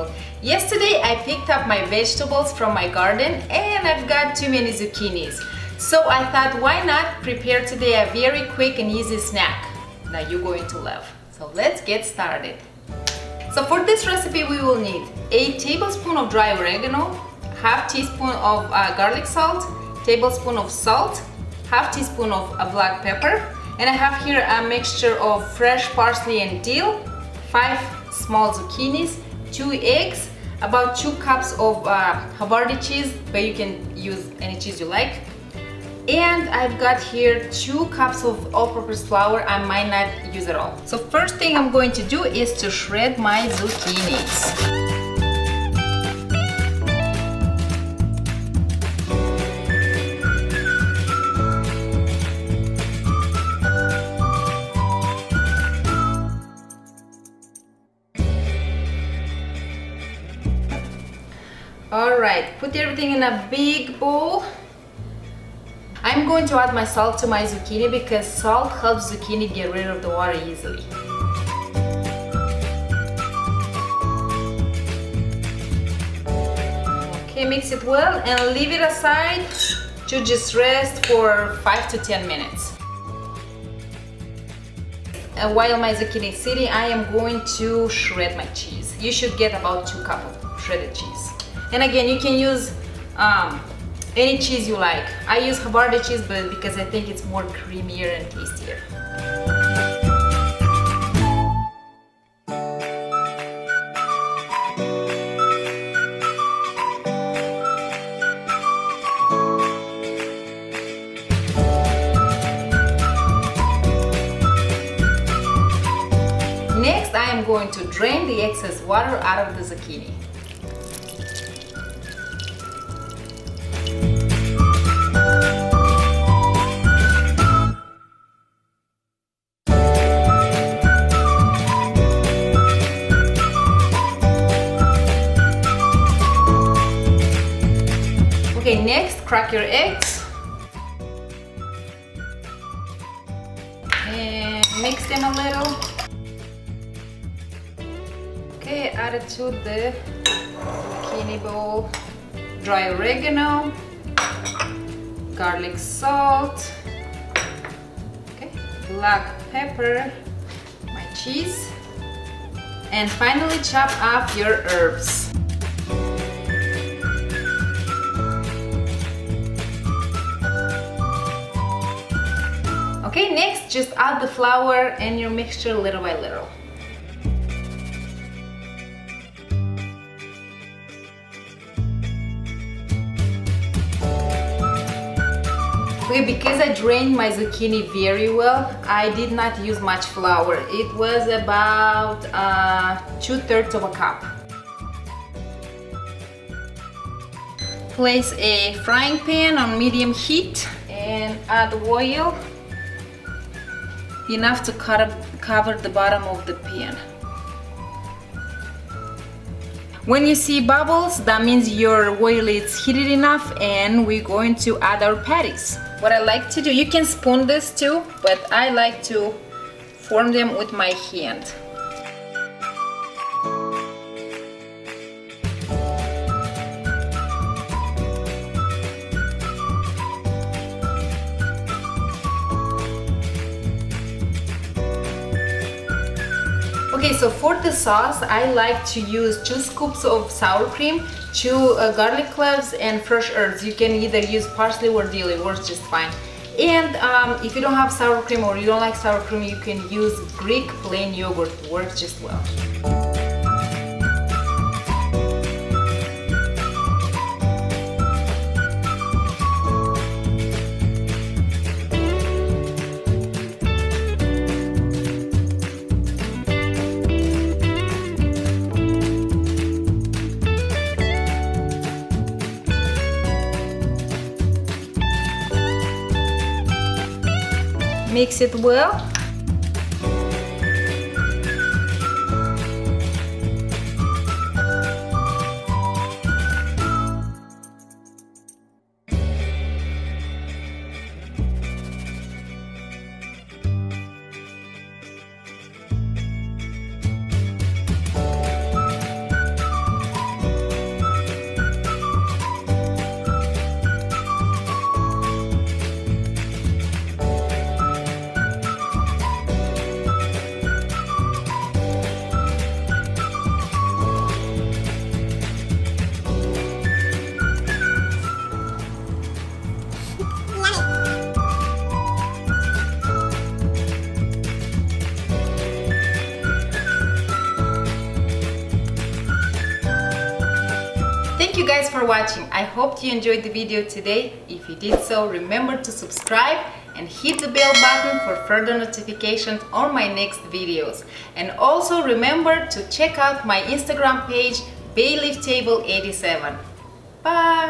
world. Yesterday I picked up my vegetables from my garden and I've got too many zucchinis. So I thought, why not prepare today a very quick and easy snack that you're going to love. So let's get started. So for this recipe we will need a tablespoon of dry oregano, half teaspoon of garlic salt, tablespoon of salt, half teaspoon of black pepper, and I have here a mixture of fresh parsley and dill, 5 small zucchinis, 2 eggs, about 2 cups of Havarti cheese, but you can use any cheese you like. And I've got here 2 cups of all-purpose flour. I might not use it all. So first thing I'm going to do is to shred my zucchinis. Alright, put everything in a big bowl. I'm going to add my salt to my zucchini because salt helps zucchini get rid of the water easily. Okay, mix it well and leave it aside to just rest for 5 to 10 minutes. And while my zucchini is sitting, I am going to shred my cheese. You should get about 2 cups of shredded cheese. And again, you can use any cheese you like. I use Havarti cheese, but because I think it's more creamier and tastier. Next, I am going to drain the excess water out of the zucchini. Okay, next, crack your eggs and mix them a little. Okay, add it to the zucchini bowl. Dry oregano, garlic salt, okay, black pepper, my cheese, and finally chop up your herbs. Okay, next just add the flour and your mixture little by little. Okay, because I drained my zucchini very well, I did not use much flour. It was about 2/3 of a cup. Place a frying pan on medium heat and add oil. Enough to cover the bottom of the pan. When you see bubbles, that means your oil is heated enough and we're going to add our patties. What I like to do, you can spoon this too, but I like to form them with my hand. Okay, so for the sauce, I like to use 2 scoops of sour cream, 2 garlic cloves, and fresh herbs. You can either use parsley or dill, it works just fine. And if you don't have sour cream or you don't like sour cream, you can use Greek plain yogurt, it works just well. Mix it well. Thank you guys for watching. I hope you enjoyed the video today. If you did so, remember to subscribe and hit the bell button for further notifications on my next videos. And also remember to check out my Instagram page, bayleaftable87. Bye!